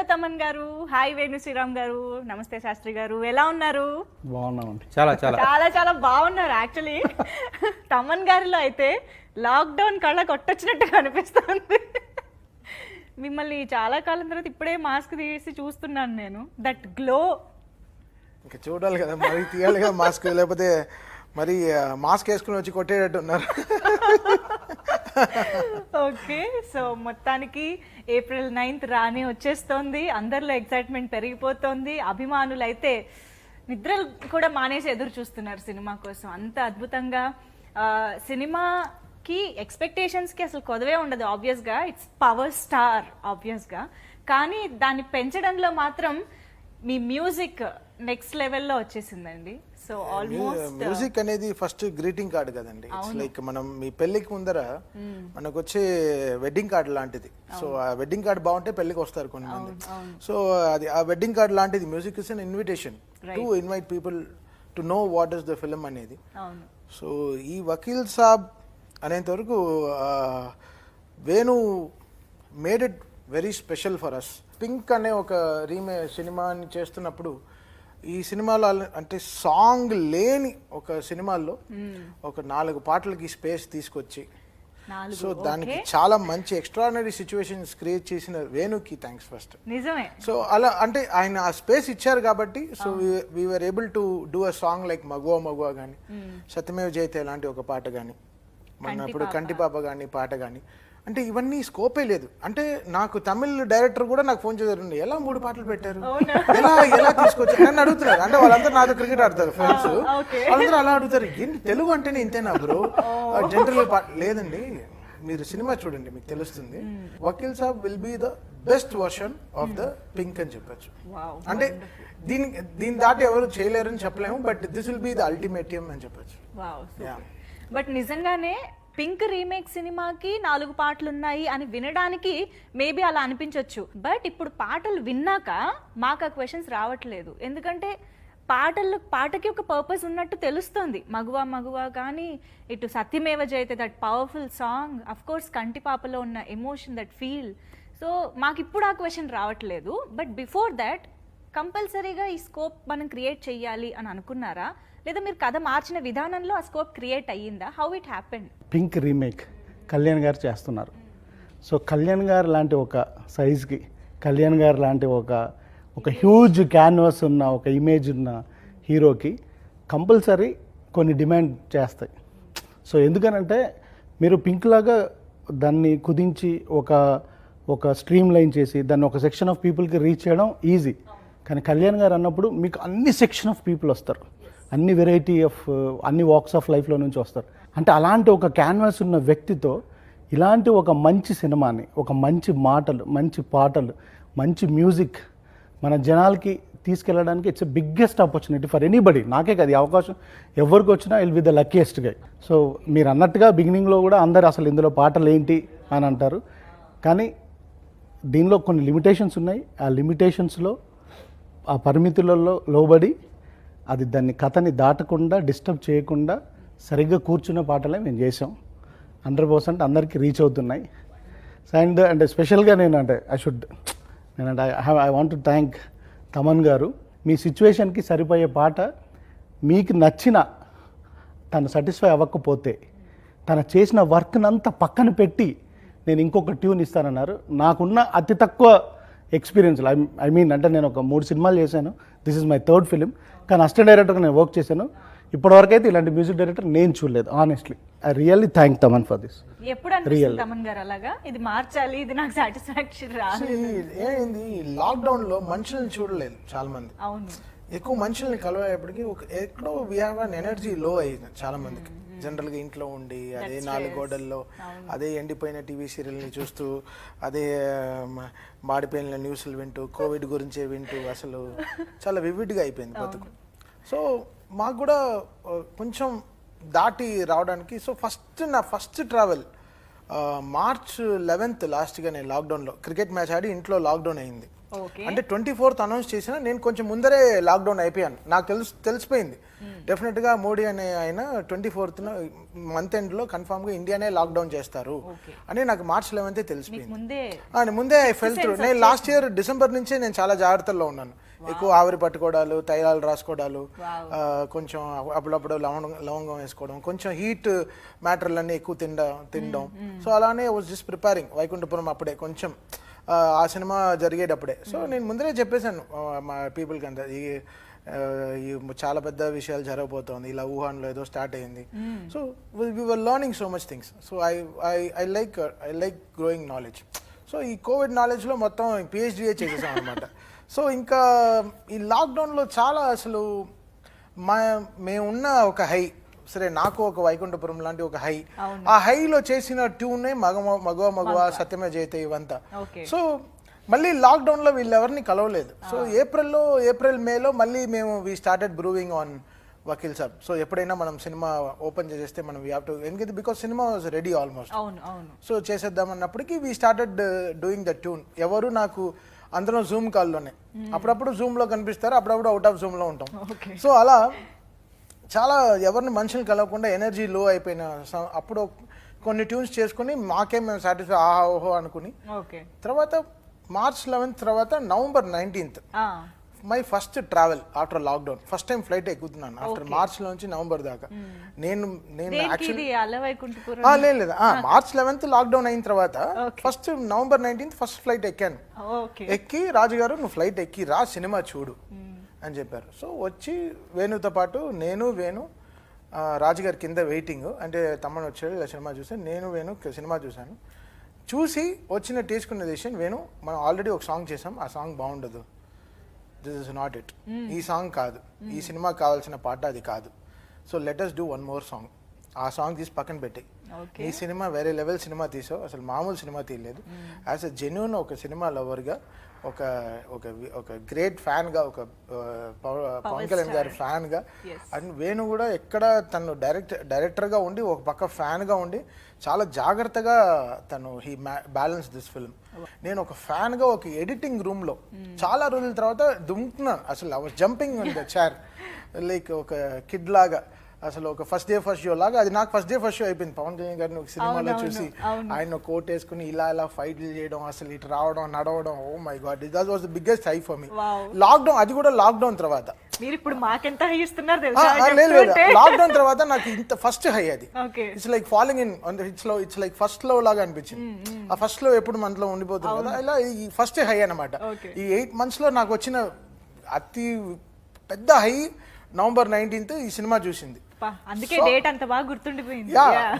తమన్ గారు, హాయ్ వేణు శ్రీరామ్ గారు, నమస్తే శాస్త్రి గారు, ఎలా ఉన్నారు? బాగున్నామండి. చాలా చాలా చాలా చాలా బాగున్నారు. యాక్చువల్లీ తమన్ గారిలో అయితే లాక్డౌన్ కళ్ళ కొట్టొచ్చినట్టుగా అనిపిస్తుంది. మిమ్మల్ని చాలా కాలం తర్వాత ఇప్పుడే మాస్క్ తీసి చూస్తున్నాను నేను. దట్ గ్లో ఇంకా చూడాలి కదా, మరి తీయాలి కదా మాస్క్, లేకపోతే మరి మాస్క్ వేసుకుని వచ్చి కొట్టేటట్టు ఉన్నారు. ఓకే, సో మొత్తానికి ఏప్రిల్ 9th రాని వచ్చేస్తోంది. అందరిలో ఎక్సైట్మెంట్ పెరిగిపోతోంది. అభిమానులు అయితే నిద్రలు కూడా మానేసి ఎదురు చూస్తున్నారు సినిమా కోసం. అంత అద్భుతంగా సినిమాకి ఎక్స్పెక్టేషన్స్కి అసలు కొదవే ఉండదు. ఆబ్వియస్గా ఇట్స్ పవర్ స్టార్ ఆబ్వియస్గా, కానీ దాన్ని పెంచడంలో మాత్రం మీ మ్యూజిక్ నెక్స్ట్ లెవెల్లో వచ్చేసిందండి. సో ఆల్మోస్ట్ మ్యూజిక్ అనేది ఫస్ట్ గ్రీటింగ్ కార్డ్ కదండి. ఇట్స్ లైక్ మనం మీ పెళ్లికి ముందర మనకు వచ్చే వెడ్డింగ్ కార్డ్ లాంటిది. సో ఆ వెడ్డింగ్ కార్డ్ బాగుంటే పెళ్లికి వస్తారు కొంతమంది. సో అది ఆ వెడ్డింగ్ కార్డ్ లాంటిది. Music is an invitation to invite people to know what is the film అనేది. సో ఈ వకీల్ సాబ్ అనేంత వరకు Venu made it very special for us. Pink అనే ఒక సినిమాని చేస్తున్నప్పుడు ఈ సినిమాలో అంటే సాంగ్ లేని ఒక సినిమాల్లో ఒక 4 పాటలకి స్పేస్ తీసుకొచ్చి, సో దానికి చాలా మంచి ఎక్స్ట్రాడినరీ సిచ్యువేషన్స్ క్రియేట్ చేసిన వేణుకి థ్యాంక్స్ ఫస్ట్. నిజమే. సో అలా అంటే ఆయన ఆ స్పేస్ ఇచ్చారు కాబట్టి so we are able to do a song like Maguva Maguva కానీ, సత్యమేవ జయతే లాంటి ఒక పాట కానీ, మన ఇప్పుడు కంటిపాప కానీ పాట కానీ, అంటే ఇవన్నీ స్కోపే లేదు. అంటే నాకు తమిళ్ డైరెక్టర్ కూడా నాకు ఫోన్ చేశారు, ఎలా 3 పాటలు పెట్టారు, ఎలా తీసుకొచ్చారు నన్ను అడుగుతున్నారు. అంటే వాళ్ళంతా నాతో క్రికెట్ ఆడతారు ఫ్రెండ్స్, వాళ్ళందరూ అలా అడుగుతారు, ఏంటి తెలుగు అంటేనే ఇంతేనా బ్రో, జనరల్ లేదండి మీరు సినిమా చూడండి మీకు తెలుస్తుంది. Vakeel Saab will be the best version of the Pink అని చెప్పచ్చు. అంటే దీని దాటి ఎవరు చేయలేరని చెప్పలేము, but this will be the ultimatum అని చెప్పచ్చు. బట్ నిజంగానే పింక్ రీమేక్ సినిమాకి 4 పాటలు ఉన్నాయి అని వినడానికి మేబీ అలా అనిపించవచ్చు. బట్ ఇప్పుడు పాటలు విన్నాక మాకు ఆ క్వశ్చన్స్ రావట్లేదు. ఎందుకంటే పాటకి ఒక పర్పస్ ఉన్నట్టు తెలుస్తుంది. మగువా మగువా కానీ, ఇటు Satyameva Jayate that powerful song, of course కంటిపాపలో ఉన్న ఎమోషన్, దట్ ఫీల్. సో మాకు ఇప్పుడు ఆ క్వశ్చన్ రావట్లేదు. బట్ బిఫోర్ దాట్ కంపల్సరీగా ఈ స్కోప్ మనం క్రియేట్ చెయ్యాలి అని అనుకున్నారా, లేదా మీరు కథ మార్చిన విధానంలో ఆ స్కోప్ క్రియేట్ అయ్యిందా? How it happened? Pink remake Kalyan గారు చేస్తున్నారు. సో కళ్యాణ్ గారు లాంటి ఒక సైజ్కి, కళ్యాణ్ గారు లాంటి ఒక హ్యూజ్ క్యాన్వాస్ ఉన్న ఒక ఇమేజ్ ఉన్న హీరోకి కంపల్సరీ కొన్ని డిమాండ్ చేస్తాయి. సో ఎందుకనంటే మీరు పింక్ లాగా దాన్ని కుదించి ఒక స్ట్రీమ్ లైన్ చేసి దాన్ని ఒక సెక్షన్ ఆఫ్ పీపుల్కి రీచ్ చేయడం ఈజీ. కానీ కళ్యాణ్ గారు అన్నప్పుడు మీకు అన్ని సెక్షన్ ఆఫ్ పీపుల్ వస్తారు, అన్ని వెరైటీ ఆఫ్ అన్ని వాక్స్ ఆఫ్ లైఫ్లో నుంచి వస్తారు. అంటే అలాంటి ఒక క్యాన్వాస్ ఉన్న వ్యక్తితో ఇలాంటి ఒక మంచి సినిమాని, ఒక మంచి మాటలు, మంచి పాటలు, మంచి మ్యూజిక్ మన జనాలకి తీసుకెళ్ళడానికి it's biggest opportunity for anybody. నాకే కదా ఈ అవకాశం, ఎవరికి వచ్చినా will be the luckiest guy. So మీరు అన్నట్టుగా బిగినింగ్లో కూడా అందరు అసలు ఇందులో పాటలు ఏంటి అని అంటారు, కానీ దీనిలో కొన్ని లిమిటేషన్స్ ఉన్నాయి. ఆ లిమిటేషన్స్లో, ఆ పరిమితులలో లోబడి అది దాన్ని కథని దాటకుండా, డిస్టర్బ్ చేయకుండా సరిగ్గా కూర్చున్న పాటలే మేము చేసాం. 100% అందరికీ రీచ్ అవుతున్నాయి. అండ్ స్పెషల్గా I want to thank Thaman గారు. మీ సిచ్యువేషన్కి సరిపోయే పాట మీకు నచ్చిన, తను సాటిస్ఫై అవ్వకపోతే తను చేసిన వర్క్నంతా పక్కన పెట్టి నేను ఇంకొక ట్యూన్ ఇస్తానన్నారు. నాకున్న అతి తక్కువ ఎక్స్పీరియన్స్లో ఐ మీన్ అంటే నేను ఒక 3 సినిమాలు చేశాను. This is my 3rd film. కానీ అసిస్టెంట్ డైరెక్టర్గా నేను వర్క్ చేశాను. ఇప్పటివరకు అయితే ఇలాంటి మ్యూజిక్ డైరెక్టర్ నేను చూడలేదు. Honestly I really thank Thaman for this. ఎప్పుడు అనిపిస్తుంది తమన్ గారు అలాగా, ఇది మార్చాలి, ఇది నాకు సాటిస్ఫాక్షన్ రాలేదు? ఏంది లాక్డౌన్ లో మనుషుల్ని చూడలేదు చాలా మంది. అవును, ఎక్కువ మనుషుల్ని కలవేపటికి ఎక్కడో వీ హ్యావ్ అన్ ఎనర్జీ లో అయింది చాలా మందికి. జనరల్గా ఇంట్లో ఉండి అదే 4 గోడల్లో అదే ఎండిపోయిన టీవీ సీరియల్ని చూస్తూ, అదే మాడిపోయిన న్యూస్లు వింటూ, కోవిడ్ గురించే వింటూ అసలు చాలా వివిడ్గా అయిపోయింది బతుకు. సో మాకు కూడా కొంచెం దాటి రావడానికి, సో నా ఫస్ట్ ట్రావెల్ March 11th లాస్ట్గా నేను లాక్డౌన్లో క్రికెట్ మ్యాచ్ ఆడి ఇంట్లో లాక్డౌన్ అయింది. ఓకే. అంటే 24th అనౌన్స్ చేసిన నేను కొంచెం ముందరే లాక్డౌన్ అయిపోయాను. నాకు తెలిసిపోయింది డెఫినెట్గా మోడీ అనే ఆయన 24th మంత్ ఎండ్లో కన్ఫామ్గా ఇండియానే లాక్డౌన్ చేస్తారు అని నాకు March 11th తెలిసిపోయింది. ముందే ఐ ఫెల్ త్రూ. నేను లాస్ట్ ఇయర్ డిసెంబర్ నుంచే నేను చాలా జాగ్రత్తల్లో ఉన్నాను. ఎక్కువ ఆవిరి పట్టుకోవడాలు, తైలాలు రాసుకోవడాలు, కొంచెం అప్పుడప్పుడు లవంగం వేసుకోవడం, కొంచెం హీట్ మ్యాటర్లన్నీ ఎక్కువ తినడం. సో అలానే వాజ్ జస్ట్ ప్రిపేరింగ్ వైకుంఠపురం అప్పుడే కొంచెం ఆ సినిమా జరిగేటప్పుడే. సో నేను ముందరే చెప్పేశాను మా పీపుల్కి అంతా, ఈ చాలా పెద్ద విషయాలు జరగబోతోంది, ఇలా వుహాన్లో ఏదో స్టార్ట్ అయ్యింది. So we were learning so much things. So I like growing knowledge. So ఈ కోవిడ్ నాలెడ్జ్లో మొత్తం పిహెచ్డీఏ చేసేసాం అనమాట. సో ఇంకా ఈ లాక్డౌన్లో చాలా అసలు మేమున్న ఒక హై, సరే నాకు ఒక వైకుంఠపురం లాంటి ఒక హై, ఆ హైలో చేసిన ట్యూనే మగవ సత్యమే జయతే ఇవంతా. సో మళ్ళీ లాక్డౌన్లో వీళ్ళెవరిని కలవలేదు. సో ఏప్రిల్ మేలో మళ్ళీ మేము we started brewing on Vakeel Saab. So ఎప్పుడైనా మనం సినిమా ఓపెన్ చేస్తే మనం వీ హ్యావ్ టు, ఎందుకంటే because cinema was ready almost. So చేసేద్దాం అన్నప్పటికీ we started doing the tune. ఎవరు నాకు అందరం జూమ్ కాల్లోనే, అప్పుడప్పుడు జూమ్లో కనిపిస్తారు, అప్పుడప్పుడు అవుట్ ఆఫ్ జూమ్లో ఉంటాం. సో అలా చాలా ఎవరిని మనుషులు కలవకుండా ఎనర్జీ లో అయిపోయిన అప్పుడు కొన్ని ట్యూన్స్ చేసుకుని మాకే మేము సాటిస్ఫై ఆహా ఓహో అనుకుని, తర్వాత March 11th తర్వాత November 19th my first travel after lockdown. First time flight ఎక్కుతున్నాను ఆఫ్టర్ March నుంచి November దాకా. నేను లేదు March 11th లాక్డౌన్ అయిన తర్వాత first November 19th first flight ఎక్కాను. ఎక్కి రాజుగారు నువ్వు ఫ్లైట్ ఎక్కి రా సినిమా చూడు అని చెప్పారు. సో వచ్చి వేణుతో పాటు వేణు రాజుగారి కింద వెయిటింగ్, అంటే తమ్మని వచ్చాడు ఇలా సినిమా చూసాను, వేణు సినిమా చూసి వచ్చిన తీసుకున్న డెసిషన్, వేణు మనం ఆల్రెడీ ఒక సాంగ్ చేసాం, ఆ సాంగ్ బాగుండదు, దిస్ ఇస్ నాట్ ఇట్, ఈ సాంగ్ కాదు, ఈ సినిమాకి కావాల్సిన పాట అది కాదు, so let us do one more song. ఆ సాంగ్ తీసి పక్కన పెట్టి ఈ సినిమా వేరే లెవెల్ సినిమా తీసావు, అసలు మామూలు సినిమా తీయలేదు. యాజ్ అ జెన్యూన్ ఒక సినిమా లవర్గా, ఒక గ్రేట్ ఫ్యాన్గా, ఒక పవన్ కళ్యాణ్ గారి ఫ్యాన్గా, అండ్ వేణు కూడా ఎక్కడ తను డైరెక్టర్గా ఉండి ఒక పక్క ఫ్యాన్గా ఉండి చాలా జాగ్రత్తగా తను హీ బ్యాలెన్స్ దిస్ ఫిల్మ్. నేను ఒక ఫ్యాన్గా ఒక ఎడిటింగ్ రూమ్లో చాలా రోజుల తర్వాత దుమ్ముతున్నాను, అసలు I was jumping in the chair like ఒక కిడ్ లాగా. అసలు ఒక ఫస్ట్ డే ఫస్ట్ షో లాగా అది నాకు ఫస్ట్ డే ఫస్ట్ షో అయిపోయింది. పవన్ కళ్యాణ్ గారిని ఒక సినిమాలో చూసి ఆయన కోట్ వేసుకుని ఇలా ఫైట్లు చేయడం, అసలు ఇటు రావడం నడవడం, oh my God, that was the biggest high for me. Lockdown, అది కూడా లాక్డౌన్ తర్వాత. లాక్డౌన్ తర్వాత నాకు ఇంత ఫస్ట్ హై అది. It's like following in, it's like first లో లాగా అనిపించింది. ఆ ఫస్ట్ లో ఎప్పుడు మనలో ఉండిపోతుంది కదా, ఇలా ఈ ఫస్ట్ హై అనమాట. ఈ 8 months లో నాకు వచ్చిన అతి పెద్ద హై November 19th ఈ సినిమా చూసింది. అందుకే డేట్ అంత బాగా గుర్తుండిపోయింది.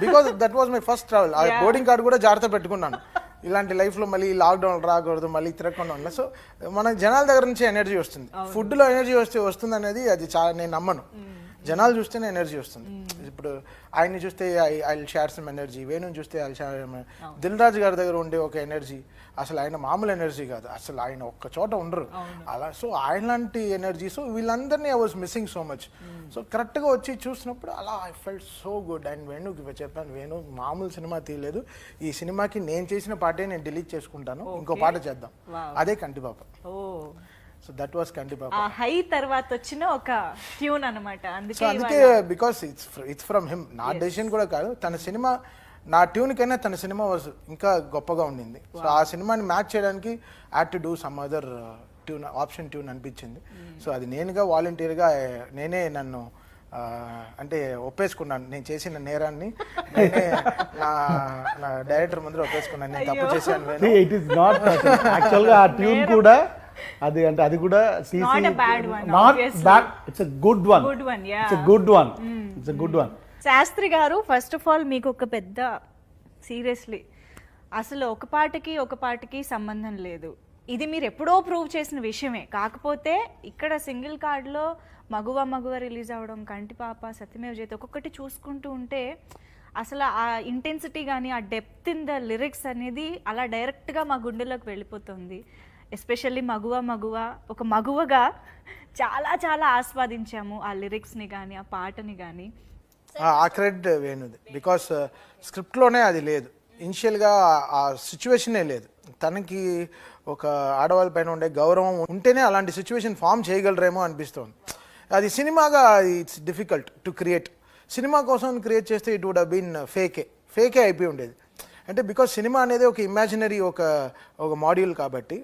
Because that was my first travel. ఆ బోర్డింగ్ కార్డు కూడా జాగ్రత్త పెట్టుకున్నాను, ఇలాంటి లైఫ్లో మళ్ళీ లాక్డౌన్ రాకూడదు, మళ్ళీ తిరగకుండా ఉండాలి. సో మనకి జనాల దగ్గర నుంచి ఎనర్జీ వస్తుంది, ఫుడ్లో ఎనర్జీ వస్తుంది అనేది అది చాలా నేను నమ్మను. జనాలు చూస్తేనే ఎనర్జీ వస్తుంది. ఇప్పుడు ఆయన్ని చూస్తే ఐ షేర్ సమ్ ఎనర్జీ, వేణుని చూస్తే ఐ షేర్, దిల్ రాజు గారి దగ్గర ఉండే ఒక ఎనర్జీ, అసలు ఆయన మామూలు ఎనర్జీ కాదు, అసలు ఆయన ఒక్క చోట ఉండరు అలా. సో ఆయన లాంటి ఎనర్జీ, సో వీళ్ళందరినీ I was missing so much. So కరెక్ట్గా వచ్చి చూసినప్పుడు అలా I felt so good. And వేణుకి చెప్పాను, వేణు మామూలు సినిమా తీయలేదు, ఈ సినిమాకి నేను చేసిన పాటే నేను డిలీట్ చేసుకుంటాను, ఇంకో పాట చేద్దాం, అదే Kantipapa. So that was Kantipapa. ఆ హై తర్వాత వచ్చిన ఒక ట్యూన్ అన్నమాట. అందుకే బికాస్ ఇట్స్ ఫ్రమ్ హిమ్, నా డెసిషన్ కూడా కాదు. తన సినిమా, నా ట్యూన్ కైనా తన సినిమా వాజ్ ఇంకా గొప్పగా ఉండింది. సో ఆ సినిమాని మ్యాచ్ చేయడానికి had to do some other tune, option tune అనిపించింది. సో అది నేనుగా వాలంటీర్గా నేనే నన్ను అంటే ఒప్పేసుకున్నాను, నేను చేసిన నేరాన్ని నేనే నా డైరెక్టర్ ముందర ఒప్పేసుకున్నాను, నేను తప్పు చేశాను. ఇట్ ఈస్ నాట్ యాక్చువల్గా ఆ ట్యూన్ కూడా అది, అంటే అది కూడా not bad, it's a good one, it's a good one, it's a good one. Shastri garu, first of all మీకు ఒక పెద్ద, సీరియస్లీ అసలు ఒక పాటకి సంబంధం లేదు, ఇది మీరు ఎప్పుడో ప్రూవ్ చేసిన విషయమే. కాకపోతే ఇక్కడ సింగిల్ కార్డ్లో మగువ రిలీజ్ అవ్వడం, కంటిపాప, సత్యమేవ జయతే ఒక్కొక్కటి చూసుకుంటూ ఉంటే అసలు ఆ ఇంటెన్సిటీ కానీ ఆ డెప్త్ ఇన్ ద లిరిక్స్ అనేది అలా డైరెక్ట్గా మా గుండెలోకి వెళ్ళిపోతుంది. ఎస్పెషల్లీ మగువ ఒక మగువగా చాలా చాలా ఆస్వాదించాము ఆ లిరిక్స్ని కానీ ఆ పాటని కానీ. ఆ క్రెడిట్ వేణుది, బికాస్ స్క్రిప్ట్లోనే అది లేదు. ఇనిషియల్గా ఆ సిచ్యువేషనే లేదు. తనకి ఒక ఆడవాళ్ళ పైన ఉండే గౌరవం ఉంటేనే అలాంటి సిచ్యువేషన్ ఫామ్ చేయగలరేమో అనిపిస్తుంది. అది సినిమాగా it's difficult to create. Cinema కోసం క్రియేట్ చేస్తే ఇట్ వుడ్ బీన్ ఫేకే అయిపోయి ఉండేది. అంటే బికాజ్ సినిమా అనేది ఒక ఇమాజినరీ ఒక మాడ్యూల్ కాబట్టి,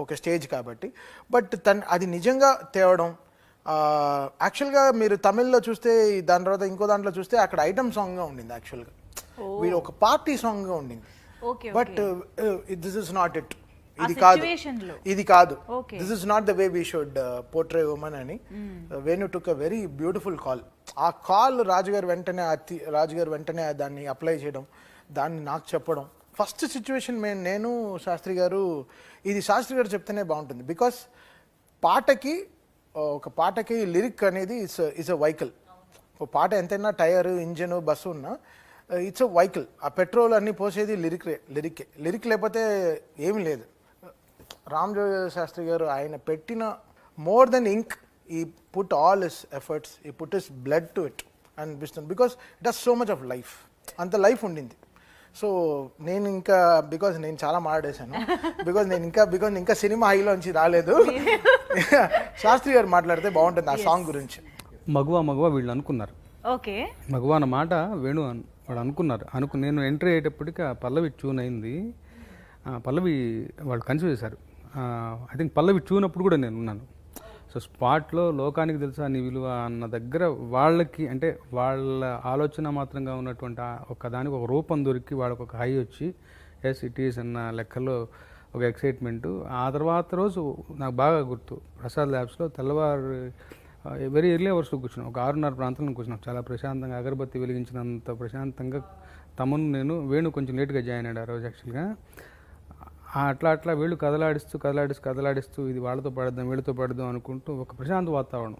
ఒక స్టేజ్ కాబట్టి. బట్ అది నిజంగా తేవడం, యాక్చువల్గా మీరు తమిళ్లో చూస్తే దాని తర్వాత ఇంకో దాంట్లో చూస్తే అక్కడ ఐటమ్ సాంగ్గా ఉండింది. యాక్చువల్గా వీడు ఒక పార్టీ సాంగ్గా ఉండింది. But this is not it. ఇది కాదు this is not the way we should portray women అని వేణు టుక్ అ వెరీ బ్యూటిఫుల్ కాల్. ఆ కాల్ రాజుగారు వెంటనే దాన్ని అప్లై చేయడం, దాన్ని నాకు చెప్పడం. ఫస్ట్ సిచ్యువేషన్ నేను శాస్త్రి గారు, ఇది శాస్త్రి గారు చెప్తేనే బాగుంటుంది. బికాస్ ఒక పాటకి లిరిక్ అనేది ఇట్స్ అ వెహికల్. ఒక పాట ఎంతైనా టైర్, ఇంజన్, బస్సు ఉన్నా ఇట్స్ అ వెహికల్. ఆ పెట్రోల్ అన్నీ పోసేది లిరిక్ లేకపోతే ఏమీ లేదు. రామ్ జోగి శాస్త్రి గారు ఆయన పెట్టిన more than ink, he put all his efforts, he put his blood to it అనిపిస్తుంది. Because it has so much of life, అంత లైఫ్ ఉండింది. సో నేను చాలా మాట్లాడేశాను. బికాజ్ నేను ఇంకా సినిమా హైలోంచి రాలేదు. శాస్త్రి గారు మాట్లాడితే బాగుంటుంది ఆ సాంగ్ గురించి. మగువా వీళ్ళు అనుకున్నారు. ఓకే, మగువా అన్న మాట వేణు వాడు అనుకున్నారు. నేను ఎంట్రీ అయ్యేటప్పటికి ఆ పల్లవి ట్యూన్ అయింది. పల్లవి వాళ్ళు కన్సిడర్ చేశారు. ఐ థింక్ పల్లవి ట్యూన్ అప్పుడు కూడా నేను ఉన్నాను. సో స్పాట్లో లోకానికి తెలుసా నీ విలువ అన్న దగ్గర వాళ్ళకి, అంటే వాళ్ళ ఆలోచన మాత్రంగా ఉన్నటువంటి దానికి ఒక రూపం దొరికి వాళ్ళకి ఒక హై వచ్చి ఎస్ ఇట్ ఈస్ అన్న లెక్కలో ఒక ఎక్సైట్మెంటు. ఆ తర్వాత రోజు నాకు బాగా గుర్తు, ప్రసాద్ ల్యాబ్స్లో తెల్లవారు వెరీ ఎర్లీ అవర్స్లో కూర్చున్నాం. ఒక 6:30 ప్రాంతంలో కూర్చున్నాం. చాలా ప్రశాంతంగా, అగరబత్తి వెలిగించినంత ప్రశాంతంగా. నేను వేణు కొంచెం లేట్గా జాయిన్ అయ్యాడు ఆ రోజు యాక్చువల్గా. అట్లా వీళ్ళు కదలాడిస్తూ ఇది వాళ్ళతో పడద్దాం వీళ్ళతో పడదాం అనుకుంటూ ఒక ప్రశాంత వాతావరణం.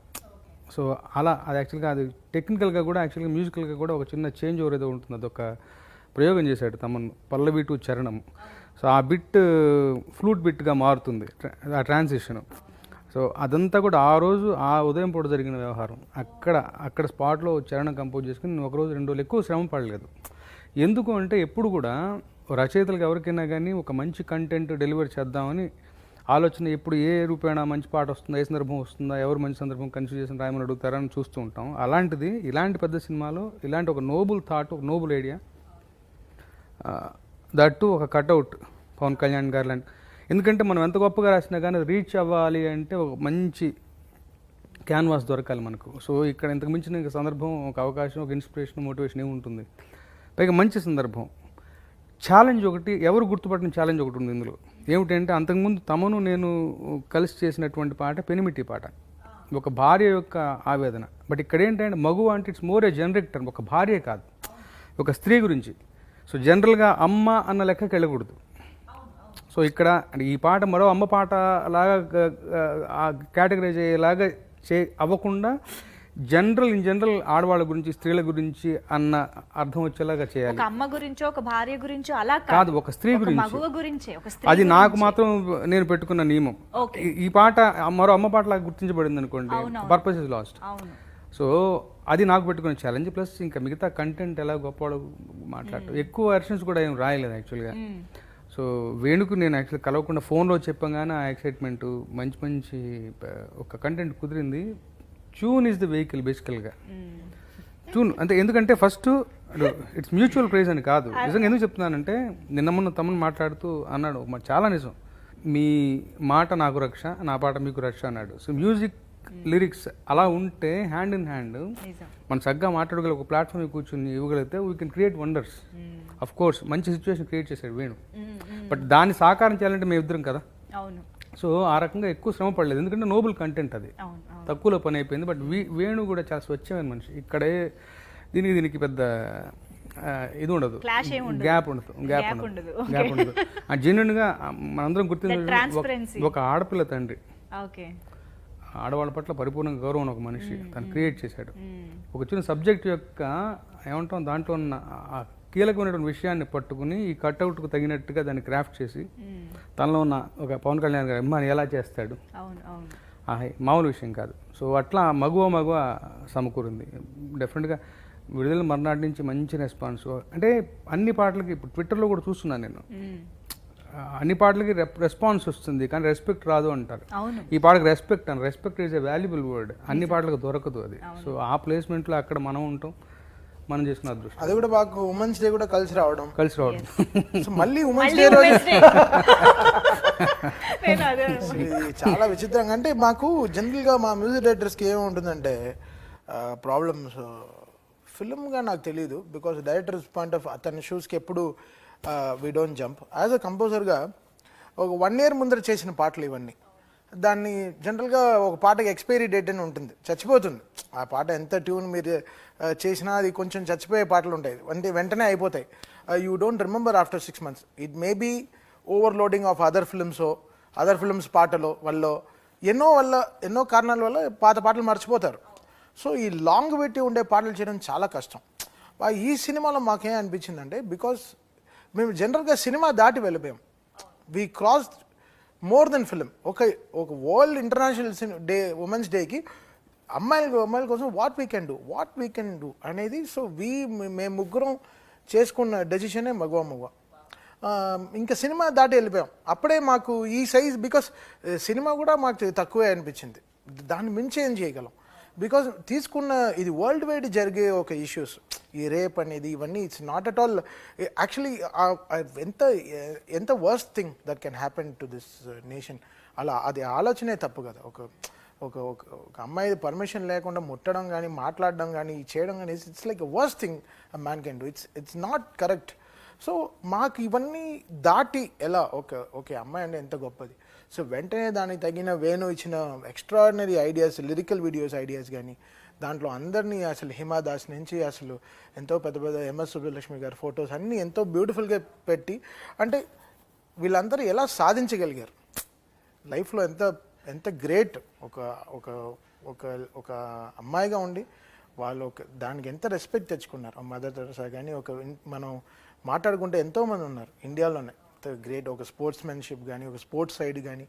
సో అలా అది యాక్చువల్గా అది టెక్నికల్గా కూడా యాక్చువల్గా మ్యూజికల్గా కూడా ఒక చిన్న చేంజ్ ఓవర్ ఏదో ఉంటుంది. అదొక ప్రయోగం చేశాడు తమను, పల్లవి టు చరణం. సో ఆ బిట్ ఫ్లూట్ బిట్గా మారుతుంది ఆ ట్రాన్సిషన్. సో అదంతా కూడా ఆ రోజు ఆ ఉదయం పూట జరిగిన వ్యవహారం. అక్కడ స్పాట్లో చరణం కంపోజ్ చేసుకుని నేను ఒకరోజు 2 రోజులు ఎక్కువ శ్రమ పడలేదు. ఎందుకు అంటే ఎప్పుడు కూడా రచయితలకు ఎవరికైనా కానీ ఒక మంచి కంటెంట్ డెలివర్ చేద్దామని ఆలోచన ఎప్పుడు ఏ రూపేణా మంచి పాట వస్తుందా, ఏ సందర్భం వస్తుందా, ఎవరు మంచి సందర్భం కన్సిడర్ చేసిన రాయమని అడుగుతారని చూస్తూ ఉంటాం. అలాంటిది ఇలాంటి పెద్ద సినిమాలో ఇలాంటి ఒక నోబుల్ థాట్, ఒక నోబుల్ ఐడియా, దట్టు ఒక కట్అవుట్ పవన్ కళ్యాణ్ గారు లాంటి. ఎందుకంటే మనం ఎంత గొప్పగా రాసినా కానీ రీచ్ అవ్వాలి అంటే ఒక మంచి క్యాన్వాస్ దొరకాలి మనకు. సో ఇక్కడ ఇంతకు మించిన సందర్భం, ఒక అవకాశం, ఒక ఇన్స్పిరేషన్, మోటివేషన్ ఏముంటుంది. పైగా మంచి సందర్భం. ఛాలెంజ్ ఒకటి, ఎవరు గుర్తుపట్టిన ఛాలెంజ్ ఒకటి ఉంది ఇందులో. ఏమిటంటే అంతకుముందు తమను నేను కలిసి చేసినటువంటి పాట పెనిమిటి పాట, ఒక భార్య యొక్క ఆవేదన. బట్ ఇక్కడ ఏంటంటే మగువ అంటే it's more A generic term, ఒక భార్య కాదు, ఒక స్త్రీ గురించి. సో జనరల్గా అమ్మ అన్న లెక్కకి వెళ్ళకూడదు. సో ఇక్కడ ఈ పాట మరో అమ్మ పాట లాగా కేటగరైజ్ అయ్యేలాగా అవ్వకుండా ఇన్ జనరల్ ఆడవాళ్ళ గురించి, స్త్రీల గురించి అన్న అర్థం వచ్చేలాగా చేయాలి. ఒక అమ్మ గురించో, ఒక భార్య గురించో అలా కాదు, ఒక స్త్రీ గురించి. అది నాకు మాత్రం నేను పెట్టుకున్న నియమం. ఈ పాట మరో అమ్మ పాట లాగా గుర్తించబడింది అనుకోండి, పర్పస్ ఇస్ లాస్ట్. సో అది నాకు పెట్టుకున్న ఛాలెంజ్. ప్లస్ ఇంకా మిగతా కంటెంట్ ఎలా గొప్పవాళ్ళు మాట్లాడటం, ఎక్కువ వెర్షన్స్ కూడా ఏం రాయలేదు యాక్చువల్గా. సో వేణుకు నేను యాక్చువల్గా కలవకుండా ఫోన్లో చెప్పగానే ఆ ఎక్సైట్మెంట్, మంచి ఒక కంటెంట్ కుదిరింది. ట్యూన్ ఈజ్ ద వెహికల్ బేసికల్గా. ట్యూన్ అంటే ఎందుకంటే ఫస్ట్ ఇట్స్ మ్యూచువల్ ప్రైజ్ అని కాదు. నిజంగా ఎందుకు చెప్తున్నానంటే నిన్న మొన్న తమ్ముని మాట్లాడుతూ అన్నాడు, చాలా నిజం, మీ మాట నాకు రక్ష, నా పాట మీకు రక్ష అన్నాడు. సో మ్యూజిక్ లిరిక్స్ అలా ఉంటే హ్యాండ్ ఇన్ హ్యాండ్ మనం చక్కగా మాట్లాడగల ఒక ప్లాట్ఫామ్ కూర్చొని ఇవ్వగలిగితే we can create wonders. Of course మంచి సిచ్యువేషన్ క్రియేట్ చేశాడు వేణు. బట్ దాన్ని సాకారం చేయాలంటే మేము ఇద్దరం కదా. సో ఆ రకంగా ఎక్కువ శ్రమ పడలేదు, ఎందుకంటే నోబుల్ కంటెంట్ అది, తక్కువలో పని అయిపోయింది. బట్ వేణు కూడా చాలా స్వచ్ఛమైన మనిషి. ఇక్కడే దీనికి పెద్ద ఇది ఉండదు, గ్యాప్ ఉండదు. జెన్యున్గా మనందరం గుర్తించే ఒక ఆడపిల్ల తండ్రి, ఆడవాళ్ళ పట్ల పరిపూర్ణంగా గౌరవం ఒక మనిషి తను క్రియేట్ చేశాడు. ఒక చిన్న సబ్జెక్ట్ యొక్క ఏమంటాం దాంట్లో ఉన్న కీలకమైనటువంటి విషయాన్ని పట్టుకుని ఈ కట్అవుట్కు తగినట్టుగా దాన్ని క్రాఫ్ట్ చేసి తనలో ఉన్న ఒక పవన్ కళ్యాణ్ గారి అమ్మాని ఎలా చేస్తాడు, మామూలు విషయం కాదు. సో అట్లా మగువ సమకూరింది. డెఫినెట్గా విడుదల మర్నాటి నుంచి మంచి రెస్పాన్స్. అంటే అన్ని పాటలకి ఇప్పుడు ట్విట్టర్లో కూడా చూస్తున్నాను నేను, అన్ని పాటలకి రెస్పాన్స్ వస్తుంది కానీ రెస్పెక్ట్ రాదు అంటారు. ఈ పాటకి రెస్పెక్ట్ అని, respect is a valuable word, అన్ని పాటలకు దొరకదు అది. సో ఆ ప్లేస్మెంట్లో అక్కడ మనం ఉంటాం, మనం చేసుకున్న అదృష్టం. అది కూడా మాకు ఉమెన్స్ డే కూడా కలిసి రావడం. సో మళ్ళీ ఉమెన్స్ డే రోజు ఇది చాలా విచిత్రంగా. అంటే మాకు జనరల్గా మా మ్యూజిక్ డైరెక్టర్స్కి ఏముంటుందంటే ప్రాబ్లమ్స్ ఫిల్మ్గా నాకు తెలియదు, బికాస్ డైరెక్టర్స్ పాయింట్ ఆఫ్ అతని షూస్కి ఎప్పుడు we don't jump. As a కంపోజర్గా ఒక 1 year ముందర చేసిన పాటలు ఇవన్నీ. దాన్ని జనరల్గా ఒక పాటకి ఎక్స్పైరీ డేట్ అని ఉంటుంది, చచ్చిపోతుంది ఆ పాట. ఎంత ట్యూన్ మీరు చేసినా అది కొంచెం చచ్చిపోయే పాటలు ఉంటాయి, అంటే వెంటనే అయిపోతాయి. You don't remember after 6 months. It may be overloading of other films పాటలో వల్ల ఎన్నో కారణాల వల్ల పాత పాటలు మర్చిపోతారు. సో ఈ లాంగ్ పెట్టి ఉండే పాటలు చేయడం చాలా కష్టం. ఈ సినిమాలో మాకేం అనిపించిందంటే, బికాస్ మేము జనరల్గా సినిమా దాటి వెళ్ళిపోయాం. We cross more than film. ఒక వరల్డ్ ఇంటర్నేషనల్ డే, ఉమెన్స్ డేకి అమ్మాయిల కోసం వాట్ వీ కెన్ డూ అనేది. సో మేము ముగ్గురం చేసుకున్న డెసిషనే మగవ. ఇంకా సినిమా దాటి వెళ్ళిపోయాం. అప్పుడే మాకు ఈ సైజ్, బికాస్ సినిమా కూడా మాకు తక్కువే అనిపించింది, దాన్ని మించి ఏం చేయగలం. బికాజ్ తీసుకున్న ఇది వరల్డ్ వైడ్ జరిగే ఒక ఇష్యూస్, ఈ రేప్ అనేది ఇవన్నీ it's not at all actually ఎంత worst thing that can happen to this nation. అది ఆలోచనే తప్పు కదా. ఒక అమ్మాయి పర్మిషన్ లేకుండా ముట్టడం కానీ, మాట్లాడడం కానీ, చేయడం కానీ, it's like worst thing a man can do. It's not correct. So మాకు ఇవన్నీ దాటి ఎలా ఓకే అమ్మాయి అంటే ఎంత గొప్పది. సో వెంటనే దానికి తగిన వేణు ఇచ్చిన extraordinary ideas, lyrical videos ideas కానీ, దాంట్లో అందరినీ అసలు హిమాదాస్ నుంచి అసలు ఎంతో పెద్ద ఎంఎస్ సుబ్బలక్ష్మి గారి ఫొటోస్ అన్నీ ఎంతో బ్యూటిఫుల్గా పెట్టి, అంటే వీళ్ళందరూ ఎలా సాధించగలిగారు లైఫ్లో, ఎంత గ్రేట్. ఒక అమ్మాయిగా ఉండి వాళ్ళు దానికి ఎంత రెస్పెక్ట్ తెచ్చుకున్నారు. మదర్ తెరెసా కానీ, మనం మాట్లాడుకుంటే ఎంతోమంది ఉన్నారు ఇండియాలోనే గ్రేట్. ఒక స్పోర్ట్స్మెన్షిప్ కానీ, ఒక స్పోర్ట్స్ సైడ్ కానీ,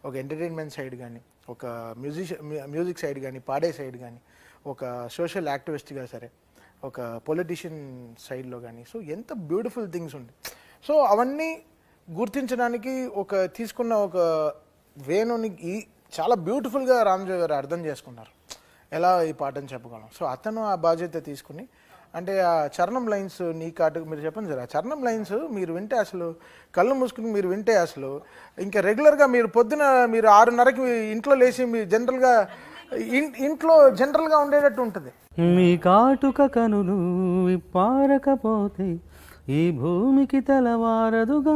ఒక ఎంటర్టైన్మెంట్ సైడ్ కానీ, ఒక మ్యూజిక్ సైడ్ కానీ, పాడే సైడ్ కానీ, ఒక సోషల్ యాక్టివిస్ట్గా సరే, ఒక పొలిటీషియన్ సైడ్లో కానీ. సో ఎంత బ్యూటిఫుల్ థింగ్స్ ఉంది. సో అవన్నీ గుర్తించడానికి తీసుకున్న ఒక వేణుని చాలా బ్యూటిఫుల్గా రామ్జోయ్ గారు అర్థం చేసుకున్నారు ఎలా ఈ పాటని చెప్పగలం. సో అతను ఆ బాధ్యత తీసుకుని, అంటే ఆ చరణం లైన్స్ నీ కాటు మీరు చెప్పండి సార్. ఆ చరణం లైన్స్ మీరు వింటే అసలు కళ్ళు మూసుకుని మీరు వింటే అసలు ఇంకా రెగ్యులర్గా మీరు పొద్దున మీరు 6:30కి ఇంట్లో లేచి మీరు జనరల్గా ఇంట్లో జనరల్గా ఉండేటట్టు ఉంటుంది. మీ కాటుక కనులు పారకపోతే ఈ భూమికి తెలవారదుగా,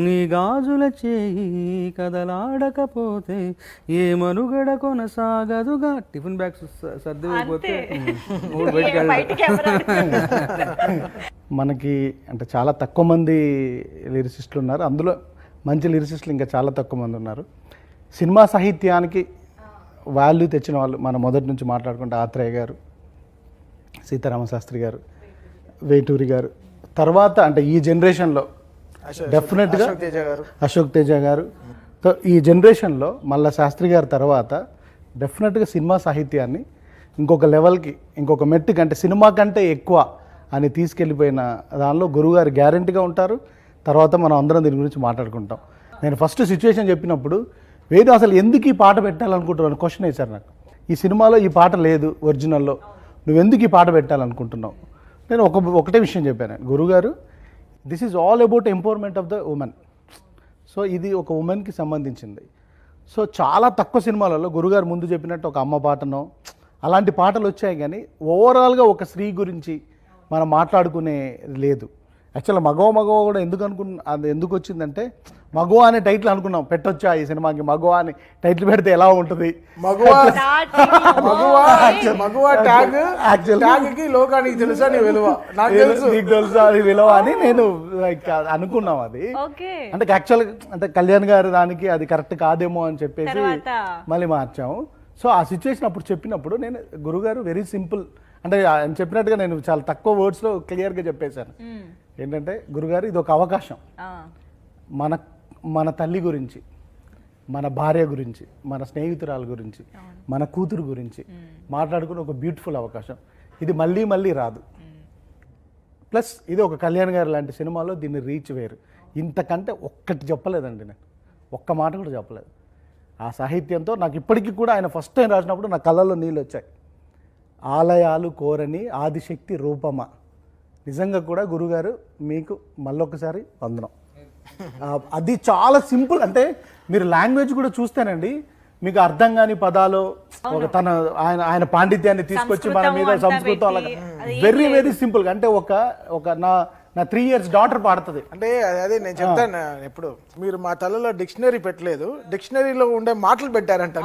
నీ గాజుల చేయి కదలాడకపోతే ఏ మనుగడ కొనసాగదుగా. టిఫిన్ బ్యాగ్స్ సర్దిపోతే మనకి అంటే చాలా తక్కువ మంది లిరిసిస్టులు ఉన్నారు, అందులో మంచి లిరిసిస్టులు ఇంకా చాలా తక్కువ మంది ఉన్నారు. సినిమా సాహిత్యానికి వాల్యూ తెచ్చిన వాళ్ళు మనం మొదటి నుంచి మాట్లాడుకుంటే ఆత్రేయ గారు, సీతారామశాస్త్రి గారు, వేటూరి గారు, తర్వాత అంటే ఈ జనరేషన్లో డెఫినెట్గా అశోక్ తేజ గారు. ఈ జనరేషన్లో మళ్ళీ శాస్త్రి గారి తర్వాత డెఫినెట్గా సినిమా సాహిత్యాన్ని ఇంకొక లెవెల్కి, ఇంకొక మెట్టుకి, అంటే సినిమా కంటే ఎక్కువ అని తీసుకెళ్ళిపోయిన దానిలో గురువుగారు గ్యారంటీగా ఉంటారు. తర్వాత మనం అందరం దీని గురించి మాట్లాడుకుంటాం. నేను ఫస్ట్ సిచ్యువేషన్ చెప్పినప్పుడు వేదు అసలు ఎందుకు ఈ పాట పెట్టాలనుకుంటున్నాను క్వశ్చన్ వేశారు నాకు. ఈ సినిమాలో ఈ పాట లేదు ఒరిజినల్లో, నువ్వు ఎందుకు ఈ పాట పెట్టాలనుకుంటున్నావు? నేను ఒకటే విషయం చెప్పాను, గురుగారు this is all about empowerment of the women. So ఇది ఒక ఉమెన్కి సంబంధించింది. సో చాలా తక్కువ సినిమాలలో గురుగారు ముందు చెప్పినట్టు ఒక అమ్మ పాటనో అలాంటి పాటలు వచ్చాయి, కానీ ఓవరాల్గా ఒక స్త్రీ గురించి మనం మాట్లాడుకునే లేదు. యాక్చువల్గా మగవ కూడా అది ఎందుకు వచ్చిందంటే, మగవ అనే టైటిల్ అనుకున్నాం, పెట్టొచ్చా ఈ సినిమాకి మగవ అని టైటిల్ పెడితే ఎలా ఉంటుంది, లోకానికి తెలుసా నీ విలువ, నీకు తెలుసా అది విలువ అని నేను అనుకున్నాం. అది అంటే యాక్చువల్గా అంటే కళ్యాణ్ గారు దానికి అది కరెక్ట్ కాదేమో అని చెప్పేసి మళ్ళీ మార్చాము. సో ఆ సిచ్యువేషన్ అప్పుడు చెప్పినప్పుడు నేను గురుగారు వెరీ సింపుల్ అంటే ఆయన చెప్పినట్టుగా నేను చాలా తక్కువ వర్డ్స్లో క్లియర్గా చెప్పేశాను. ఏంటంటే గురుగారు ఇది ఒక అవకాశం, మన తల్లి గురించి, మన భార్య గురించి, మన స్నేహితురాల గురించి, మన కూతురు గురించి మాట్లాడుకునే ఒక బ్యూటిఫుల్ అవకాశం. ఇది మళ్ళీ మళ్ళీ రాదు. ప్లస్ ఇది ఒక కళ్యాణ్ గారు లాంటి సినిమాలో దీన్ని రీచ్ వేరు. ఇంతకంటే ఒక్కటి చెప్పలేదండి, నేను ఒక్క మాట కూడా చెప్పలేదు. ఆ సాహిత్యంతో నాకు ఇప్పటికీ కూడా ఆయన ఫస్ట్ టైం రాసినప్పుడు నా కళ్ళల్లో నీళ్ళు వచ్చాయి. ఆలయాలు కోరని ఆదిశక్తి రూపమా, నిజంగా కూడా గురుగారు మీకు మళ్ళొకసారి వందనం. అది చాలా సింపుల్. అంటే మీరు లాంగ్వేజ్ కూడా చూస్తేనండి మీకు అర్థం కాని పదాలు ఒక తన ఆయన పాండిత్యాన్ని తీసుకొచ్చి మన మీద సంస్కృతం అలా వెరీ వెరీ సింపుల్. అంటే ఒక నా 3 years డాటర్ పాడుతుంది. అంటే అదే నేను చెప్తాను ఎప్పుడు, మీరు మా తలలో డిక్షనరీ పెట్టలేదు, డిక్షనరీలో ఉండే మాటలు పెట్టారంట.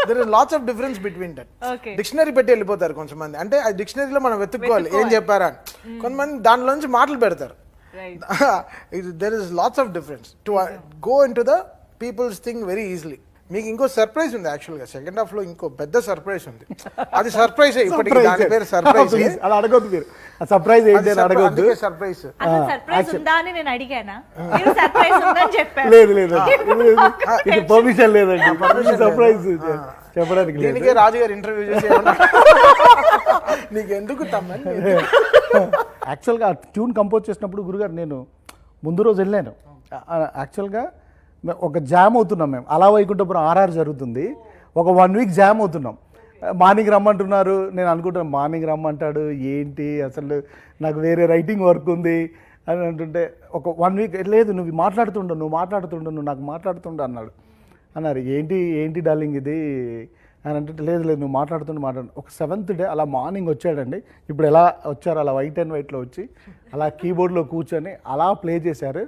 There is lots of difference between that. Dictionary పెట్టి వెళ్ళిపోతారు కొంతమంది. అంటే ఆ డిక్షనరీలో మనం వెతుక్కోవాలి ఏం చెప్పారా అని. కొంతమంది దాంట్లో నుంచి మాటలు పెడతారు. There is lots of difference to go in to the people's thing very easily. మీకు ఇంకో సర్ప్రైజ్ ఉంది యాక్చువల్గా, సెకండ్ హాఫ్ లో ఇంకో పెద్ద సర్ప్రైజ్ ఉంది. అది సర్ప్రైజ్ ఇప్పటికి, దాని పేరు సర్ప్రైజ్. అలా అడగొద్దు మీరు, సర్ప్రైజ్ ఏంటి అని అడగొద్దు. సర్ప్రైజ్ సర్ప్రైజ్ ఉందా అని నేను అడిగానా, మీరు సర్ప్రైజ్ ఉందని చెప్పారు. లేదు ఇది పర్మిషన్ లేదండి, సర్ప్రైజ్ చెప్పడానికి. దీనికే రాజుగారు ఇంటర్వ్యూ చేసి నీకు ఎందుకు తమ్మని. యాక్చువల్గా ట్యూన్ కంపోజ్ చేసినప్పుడు గురుగారు నేను ముందు రోజు వెళ్ళాను. యాక్చువల్గా ఒక జామ్ అవుతున్నాం మేము, అలా వైకుంఠపురం RR జరుగుతుంది, ఒక 1 week జామ్ అవుతున్నాం. మార్నింగ్ రమ్మంటున్నారు, నేను అనుకుంటున్నాను మార్నింగ్ రమ్మంటాడు ఏంటి అసలు, నాకు వేరే రైటింగ్ వర్క్ ఉంది అని అంటుంటే ఒక 1 week లేదు నువ్వు మాట్లాడుతుండు నాకు మాట్లాడుతుండు అన్నారు. ఏంటి డార్లింగ్ ఇది అని అంటే లేదు నువ్వు మాట్లాడు. ఒక 7th day అలా మార్నింగ్ వచ్చాడండి. ఇప్పుడు ఎలా వచ్చారు అలా వైట్ అండ్ వైట్లో వచ్చి అలా కీబోర్డ్లో కూర్చొని అలా ప్లే చేశారు.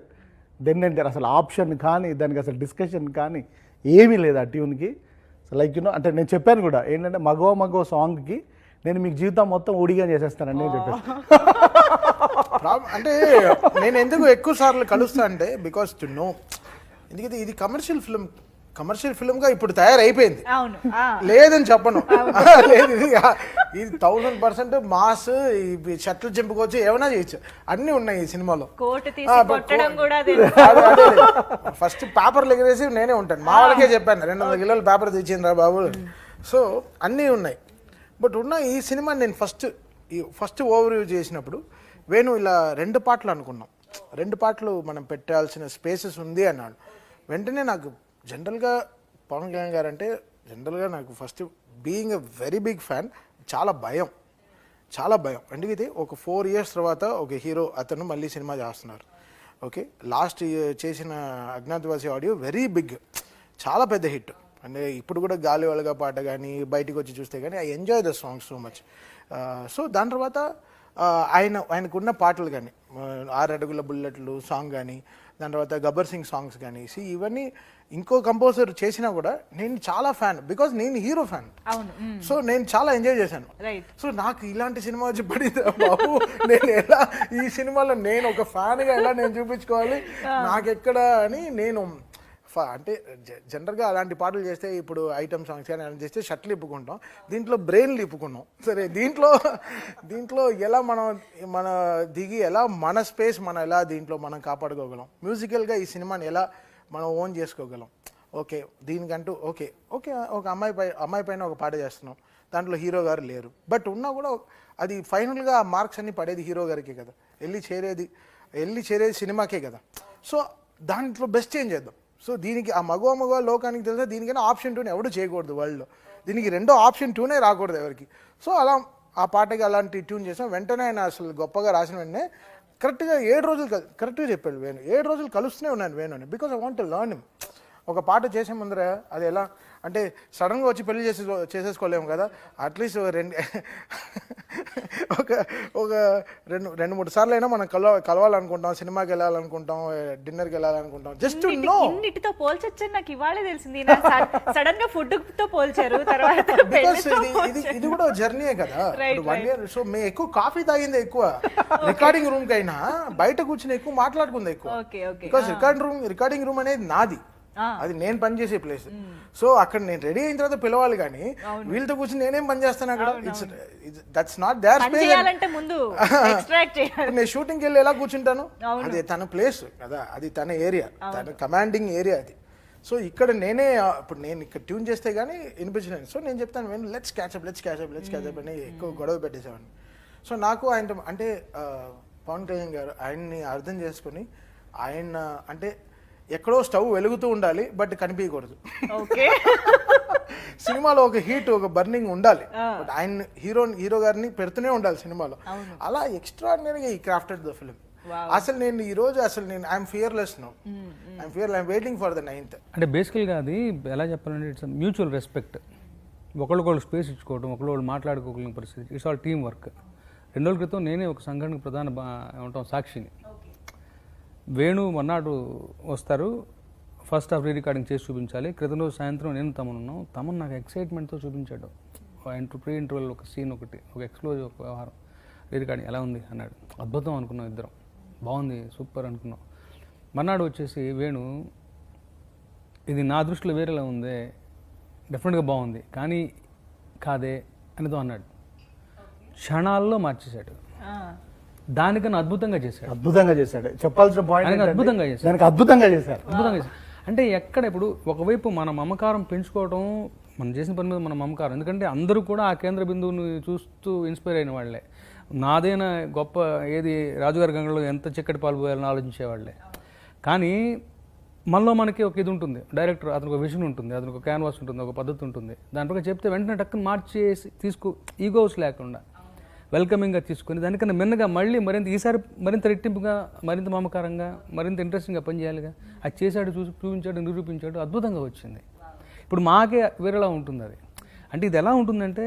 దెన్ అంటే అసలు ఆప్షన్ కానీ దానికి అసలు డిస్కషన్ కానీ ఏమీ లేదు ఆ ట్యూన్కి. లైక్ అంటే నేను చెప్పాను కూడా ఏంటంటే మగో సాంగ్కి నేను మీకు జీవితం మొత్తం ఊడిగా చేసేస్తానండి అని చెప్పాను. అంటే నేను ఎందుకు ఎక్కువ సార్లు కలుస్తా అంటే బికాస్ టు నో, ఎందుకంటే ఇది కమర్షియల్ ఫిల్మ్ గా ఇప్పుడు తయారైపోయింది. లేదని చెప్పను, లేదు ఇది 1000% మాస్, షట్లు చెంపుకోవచ్చు, ఏమైనా చేయొచ్చు, అన్ని ఉన్నాయి ఈ సినిమాలో. ఫస్ట్ పేపర్లు ఎగిరేసి నేనే ఉంటాను, మా వాళ్ళకే చెప్పాను 200 కిలోల పేపర్ తెచ్చిండ్రా బాబు. సో అన్నీ ఉన్నాయి. బట్ ఉన్న ఈ సినిమా నేను ఫస్ట్ ఓవర్వ్యూ చేసినప్పుడు వేణు ఇలా 2 పాటలు అనుకున్నాం, 2 పాటలు మనం పెట్టాల్సిన స్పేసెస్ ఉంది అన్నాడు. వెంటనే నాకు జనరల్గా పవన్ కళ్యాణ్ గారు అంటే జనరల్గా నాకు first being a very big fan చాలా భయం. ఎందుకంటే ఒక 4 years తర్వాత ఒక హీరో అతను మళ్ళీ సినిమా చేస్తున్నారు. ఓకే, లాస్ట్ చేసిన అజ్ఞాతవాసి ఆడియో వెరీ బిగ్, చాలా పెద్ద హిట్. అంటే ఇప్పుడు కూడా గాలి వలగా పాట కానీ బయటికి వచ్చి చూస్తే కానీ I enjoy the song so much. So దాని తర్వాత ఆయనకున్న పాటలు కానీ 6 అడుగుల బుల్లెట్లు సాంగ్ కానీ, దాని తర్వాత గబ్బర్ సింగ్ సాంగ్స్ కానీ, ఇవన్నీ ఇంకో కంపోజర్ చేసినా కూడా నేను చాలా ఫ్యాన్, బికాజ్ నేను హీరో ఫ్యాన్. సో నేను చాలా ఎంజాయ్ చేశాను. సో నాకు ఇలాంటి సినిమా వచ్చి పడింది బాబు, నేను ఎలా ఈ సినిమాలో నేను ఒక ఫ్యాన్గా ఎలా నేను చూపించుకోవాలి నాకెక్కడ అని నేను అంటే జనరల్గా అలాంటి పాటలు చేస్తే ఇప్పుడు ఐటమ్ సాంగ్స్ కానీ అలా చేస్తే షర్ట్లు ఇప్పుకుంటాం, దీంట్లో బ్రెయిన్లు ఇప్పుకున్నాం. సరే దీంట్లో ఎలా మన దిగి ఎలా మన స్పేస్ మనం ఎలా దీంట్లో మనం కాపాడుకోగలం, మ్యూజికల్గా ఈ సినిమాని ఎలా మనం ఓన్ చేసుకోగలం. ఓకే, దీనికంటూ ఓకే ఒక అమ్మాయి పైన ఒక పాట చేస్తున్నాం, దాంట్లో హీరో గారు లేరు, బట్ ఉన్నా కూడా అది ఫైనల్గా మార్క్స్ అన్ని పడేది హీరో గారికే కదా, వెళ్ళి చేరేది సినిమాకే కదా. సో దాంట్లో బెస్ట్ చేంజ్ చేద్దాం. సో దీనికి ఆ మగవ లోకానికి తెలుసా, దీనికైనా ఆప్షన్ 2 ఎవడు చేయకూడదు వరల్డ్లో, దీనికి రెండో ఆప్షన్ 2 రాకూడదు ఎవరికి. సో అలా ఆ పాటకి అలాంటి ట్యూన్ చేసాం. వెంటనే ఆయన అసలు గొప్పగా రాసిన వెంటనే కరెక్ట్గా 7 రోజులు కరెక్ట్గా చెప్పాడు వేణు, 7 రోజులు కలుస్తూనే ఉన్నాను వేణుని, because I want to learn him. ఒక పాట చేసే ముందర అది ఎలా అంటే సడన్గా వచ్చి పెళ్లి చేసేసుకోలేము కదా, అట్లీస్ట్ ఒక రెండు మూడు సార్లు అయినా మనం కలవాలనుకుంటాం, సినిమాకి వెళ్ళాలనుకుంటాం, డిన్నర్కి వెళ్ళాలనుకుంటాం, జస్ట్ నో. ఇన్నిటితో పోల్చొచ్చని నాకు ఇవాళే తెలిసింది, సడన్ గా ఫుడ్ తో పోల్చారు తర్వాత. ఇది కూడా జర్నీయే కదా 1 year. సో మేము ఎక్కువ కాఫీ తాగిందే ఎక్కువ, రికార్డింగ్ రూమ్ కైనా బయట కూర్చుని ఎక్కువ మాట్లాడుకుంది ఎక్కువ, బికాస్ రికార్డింగ్ రూమ్ అనేది నాది, అది నేను పనిచేసే ప్లేస్. సో అక్కడ నేను రెడీ అయిన తర్వాత పిలవాలి కానీ వీళ్ళతో కూర్చొని నేనేం పని చేస్తాను అక్కడ, దట్స్ నాట్ దేర్ స్పేస్. నేను షూటింగ్కి వెళ్ళి ఎలా కూర్చుంటాను, అది తన ప్లేస్ కదా, అది తన ఏరియా, తన కమాండింగ్ ఏరియా అది. సో ఇక్కడ నేనే ఇప్పుడు నేను ఇక్కడ ట్యూన్ చేస్తే కానీ వినిపించలేదు. సో నేను చెప్తాను నేను లెట్స్ క్యాచప్ అని ఎక్కువ గొడవ పెట్టేసేవాడిని. సో నాకు ఆయన అంటే పవన్ కళ్యాణ్ గారు ఆయన్ని అర్థం చేసుకుని ఆయన అంటే ఎక్కడో స్టవ్ వెలుగుతూ ఉండాలి బట్ కనిపించకూడదు. ఓకే. సినిమాలో ఒక హీట్ ఒక బర్నింగ్ ఉండాలి బట్ ఆయన హీరో గారిని పెడుతూనే ఉండాలి సినిమాలో. అలా ఎక్స్ట్రాడినరీగా ఈ క్రాఫ్టెడ్ ద ఫిల్మ్. అసలు నేను ఈ రోజు అసలు నేను I'm fearless no, I'm waiting for the 9th. అంటే బేసికల్గా అది ఎలా చెప్పాలంటే ఇట్స్ మ్యూచువల్ రెస్పెక్ట్. ఒకళ్ళకొళ్ళు స్పేస్ ఇచ్చుకోవడం, ఒకళ్ళు మాట్లాడుకోగలిగిన పరిస్థితి. It's all team work. 2 రోజుల క్రితం నేనే ఒక సంఘటనకు ప్రధాన ఏమంటాం సాక్షిని. వేణు మన్నాడు వస్తారు, ఫస్ట్ హాఫ్ రీ రికార్డింగ్ చేసి చూపించాలి. క్రితం రోజు సాయంత్రం నేను తమను నాకు ఎక్సైట్మెంట్తో చూపించాడు. ప్రీ ఇంటర్వెల్ ఒక సీన్ ఒకటి, ఒక ఎక్స్క్లూజివ్ ఒక వ్యవహారం. రీ రికార్డింగ్ ఎలా ఉంది అన్నాడు. అద్భుతం అనుకున్నాం ఇద్దరం, బాగుంది సూపర్ అనుకున్నాం. మన్నాడు వచ్చేసి వేణు ఇది నా దృష్టిలో వేరేలా ఉంది, డెఫినెట్గా బాగుంది కానీ కాదే అనేదో అన్నాడు. క్షణాల్లో మార్చేశాడు, దానికన్నా అద్భుతంగా చేశాడు. చెప్పాల్సిన పాయింట్ అద్భుతంగా చేశాడు, దానికి అద్భుతంగా చేశారు. అంటే ఎక్కడ ఇప్పుడు ఒకవైపు మన మమకారం పెంచుకోవడం, మనం చేసిన పని మీద మన మమకారం. ఎందుకంటే అందరూ కూడా ఆ కేంద్ర బిందువుని చూస్తూ ఇన్స్పైర్ అయిన వాళ్ళే. నాదైన గొప్ప ఏది రాజుగారి గంగలో ఎంత చిక్కటి పాలు పోయాలని ఆలోచించేవాళ్ళే. కానీ మనలో మనకి ఒక ఇది ఉంటుంది, డైరెక్టర్ అతనికి ఒక విజన్ ఉంటుంది, అతనికి ఒక క్యాన్వాస్ ఉంటుంది, ఒక పద్ధతి ఉంటుంది. దానిపై చెప్తే వెంటనే టక్కుని మార్చేసి ఈగోస్ లేకుండా వెల్కమింగ్గా తీసుకుని దానికన్నా మిన్నగా మళ్ళీ ఈసారి మరింత రెట్టింపుగా, మరింత మమకారంగా, మరింత ఇంట్రెస్టింగ్గా పనిచేయాలిగా. అది చేశాడు, చూపించాడు, నిరూపించాడు, అద్భుతంగా వచ్చింది. ఇప్పుడు మాకే వేరేలా ఉంటుంది అది. అంటే ఇది ఎలా ఉంటుందంటే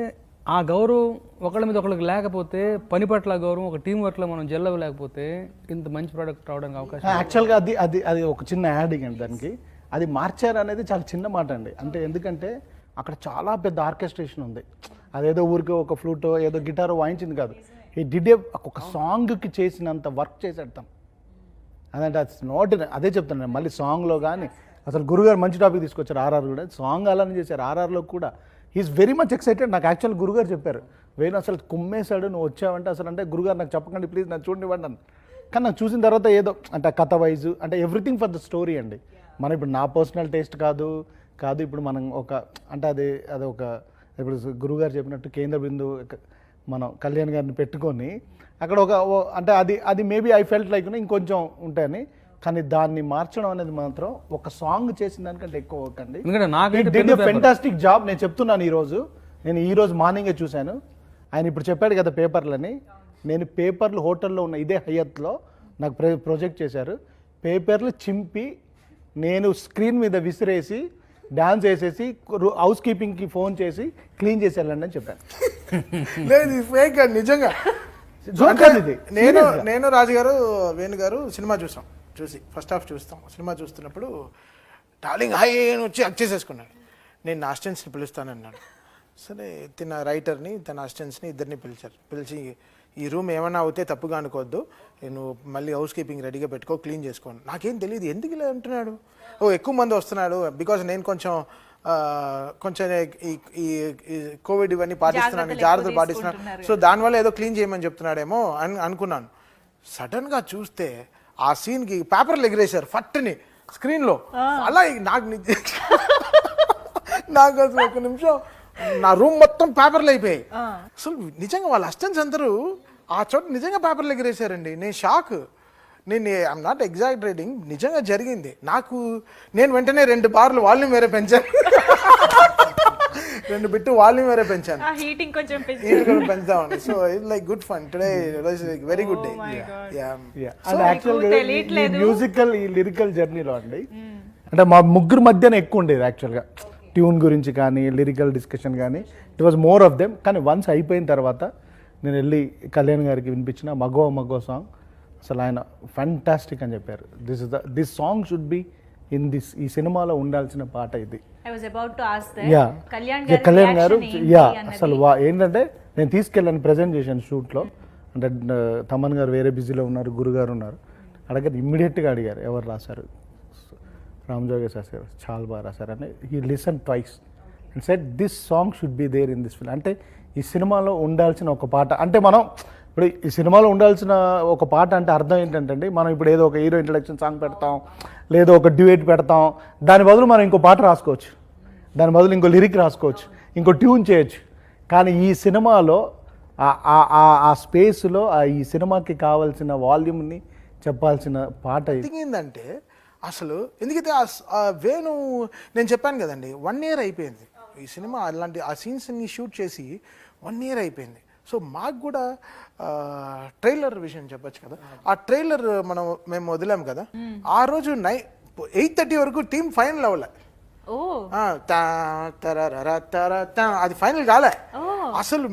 ఆ గౌరవం ఒకళ్ళ మీద ఒకళ్ళకి లేకపోతే, పని పట్ల గౌరవం, ఒక టీం వర్క్లో మనం లేకపోతే ఇంత మంచి ప్రోడక్ట్ రావడానికి అవకాశం. యాక్చువల్గా అది ఒక చిన్న యాడింగ్ అండి దానికి. అది మార్చారు అనేది చాలా చిన్న మాట అండి. అంటే ఎందుకంటే అక్కడ చాలా పెద్ద ఆర్కెస్ట్రేషన్ ఉంది. అదేదో ఊరికే ఒక ఫ్లూటో ఏదో గిటారో వాయించింది కాదు. ఈ డిడే ఒక సాంగ్కి చేసినంత వర్క్ చేశాడు తను. అదంటే అది నోట్, అదే చెప్తాను నేను మళ్ళీ సాంగ్లో కానీ. అసలు గురుగారు మంచి టాపిక్ తీసుకొచ్చారు. ఆర్ఆర్ కూడా సాంగ్ అలానే చేశారు. ఆర్ఆర్లో కూడా హీఈస్ వెరీ మచ్ ఎక్సైటెడ్. నాకు యాక్చువల్ గురుగారు చెప్పారు, వేణు అసలు కుమ్మేశాడు నువ్వు వచ్చావంటే అసలు. అంటే గురుగారు నాకు చెప్పకండి ప్లీజ్, నాకు చూడండి అన్నాను. కానీ నాకు చూసిన తర్వాత ఏదో అంటే కథ వైజ్ అంటే ఎవ్రీథింగ్ ఫర్ ద స్టోరీ అండి. మనం ఇప్పుడు నా పర్సనల్ టేస్ట్ కాదు ఇప్పుడు మనం ఒక అంటే అది ఒక ఇప్పుడు గురుగారు చెప్పినట్టు కేంద్ర బిందువు మనం కళ్యాణ్ గారిని పెట్టుకొని అక్కడ ఒక అంటే అది మేబీ ఐ ఫెల్ట్ లైక్ ఇంకొంచెం ఉంటాయని. కానీ దాన్ని మార్చడం అనేది మాత్రం ఒక సాంగ్ చేసిన దానికంటే ఎక్కువ ఒకండి. Fantastic job. నేను చెప్తున్నాను ఈ రోజు మార్నింగే చూశాను. ఆయన ఇప్పుడు చెప్పాడు కదా పేపర్లని. నేను పేపర్లు హోటల్లో ఉన్న ఇదే హయత్లో నాకు ప్రొజెక్ట్ చేశారు. పేపర్లు చింపి నేను స్క్రీన్ మీద విసిరేసి డాన్స్ వేసేసి హౌస్ కీపింగ్కి ఫోన్ చేసి క్లీన్ చేసి వెళ్ళండి అని చెప్పాను. లేదు ఫేక్ అండి, నిజంగా. నేను రాజుగారు వేణు గారు సినిమా చూసి ఫస్ట్ హాఫ్ సినిమా చూస్తున్నప్పుడు డార్లింగ్ హాయ్ అని వచ్చి హక్ చేసేసుకున్నాను. నేను నా అసిస్టెంట్స్ని పిలుస్తానన్నాను. సరే తన రైటర్ని తన అసిస్టెంట్స్ని ఇద్దరిని పిలిచి ఈ రూమ్ ఏమైనా అవుతే తప్పుగా అనుకోవద్దు, నేను మళ్ళీ హౌస్ కీపింగ్ రెడీగా పెట్టుకో, క్లీన్ చేసుకోండి. నాకేం తెలియదు ఎందుకు ఇలా అంటున్నాడు. ఎక్కువ మంది వస్తున్నాడు బికాజ్ నేను కొంచెం ఈ కోవిడ్ ఇవన్నీ పాటిస్తున్నాను, జాగ్రత్తలు పాటిస్తున్నాను. సో దానివల్ల ఏదో క్లీన్ చేయమని చెప్తున్నాడేమో అని అనుకున్నాను. సడన్గా చూస్తే ఆ సీన్కి పేపర్లు ఎగిరేశారు ఫట్టుని స్క్రీన్లో. అలా నాకు అసలు ఒక నిమిషం నా రూమ్ మొత్తం పేపర్లు అయిపోయాయి. అసలు నిజంగా వాళ్ళ అసిస్టెంట్స్ అందరూ ఆ చోట నిజంగా పేపర్లు ఎగిరేశారండి. నేను షాక్. ఐఎమ్ నాట్ ఎగ్జాగరేటింగ్, నిజంగా జరిగింది. నేను వెంటనే 2 బార్లు వాల్యూమ్ వేరే పెంచాను. 2 బిట్టు వాల్యూమ్ వేరే పెంచాను, హీటింగ్ కొంచెం పెంచుదామని. So it's like good fun today, very good day. యాక్చువల్గా మ్యూజికల్ ఈ లిరికల్ జర్నీలో అండి అంటే మా ముగ్గురు మధ్యన ఎక్కువ ఉండేది యాక్చువల్గా. ట్యూన్ గురించి కానీ లిరికల్ డిస్కషన్ కానీ it was more of them. కానీ వన్స్ అయిపోయిన తర్వాత నేను వెళ్ళి కళ్యాణ్ గారికి వినిపించిన మగో సాంగ్ అసలు ఆయన ఫ్యాంటాస్టిక్ అని చెప్పారు. This song should be in ఈ సినిమాలో ఉండాల్సిన పాట ఇది. కళ్యాణ్ గారు అసలు ఏంటంటే నేను తీసుకెళ్ళాను ప్రజెంట్ చేశాను షూట్లో. అంటే తమన్ గారు వేరే బిజీలో ఉన్నారు, గురుగారు ఉన్నారు. అడగారు, ఇమ్మీడియట్గా అడిగారు ఎవరు రాశారు. రామజోగి శాస్త్రి చాలా బాగా రాశారని. He listen twice and said this song should be there in this film. అంటే ఈ సినిమాలో ఉండాల్సిన ఒక పాట. అంటే మనం ఇప్పుడు ఈ సినిమాలో ఉండాల్సిన ఒక పాట అంటే అర్థం ఏంటంటే మనం ఇప్పుడు ఏదో ఒక హీరో ఇంట్రడక్షన్ సాంగ్ పెడతాం, లేదా ఒక డ్యూయట్ పెడతాం, దాని బదులు మనం ఇంకో పాట రాసుకోవచ్చు, దాని బదులు ఇంకో లిరిక్ రాసుకోవచ్చు, ఇంకో ట్యూన్ చేయొచ్చు. కానీ ఈ సినిమాలో ఆ స్పేస్లో ఈ సినిమాకి కావాల్సిన వాల్యూమ్ని చెప్పాల్సిన పాట ఇది. థింగ్ ఏంటంటే అసలు ఎందుకైతే ఆ వేణు నేను చెప్పాను కదండి 1 year అయిపోయింది ఈ సినిమా, అలాంటి ఆ సీన్స్ని షూట్ చేసి 1 year అయిపోయింది. సో మాకు కూడా ట్రైలర్ విషయం చెప్పొచ్చు కదా. ఆ ట్రైలర్ మేము వదిలాం కదా, ఆ రోజు 8:30 వరకు టీం ఫైనల్ అవ్వలే. ఓ అది ఫైనల్ కాలే అసలు.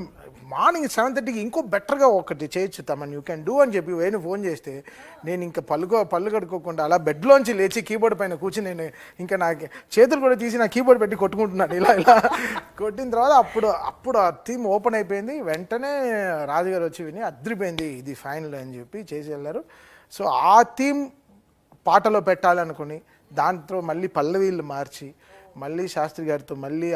మార్నింగ్ 7:30కి ఇంకో బెటర్గా ఒకటి చేయొచ్చు తమన్, యూ క్యాన్ డూ అని చెప్పి వేణు ఫోన్ చేస్తే నేను ఇంకా పళ్ళు కడుక్కోకుండా అలా బెడ్లోంచి లేచి కీబోర్డ్ పైన కూర్చుని నేను ఇంకా నాకు చేతులు కూడా తీసి నా కీబోర్డ్ పెట్టి కొట్టుకుంటున్నాను ఇలా కొట్టిన తర్వాత అప్పుడు ఆ థీమ్ ఓపెన్ అయిపోయింది. వెంటనే రాజుగారు వచ్చి విని అదిరిపోయింది ఇది ఫైనల్ అని చెప్పి చేసి వెళ్ళారు. సో ఆ థీమ్ పాటలో పెట్టాలనుకుని దాంతో మళ్ళీ పల్లవీళ్ళు మార్చి మళ్ళీ శాస్త్రి గారితో మళ్ళీ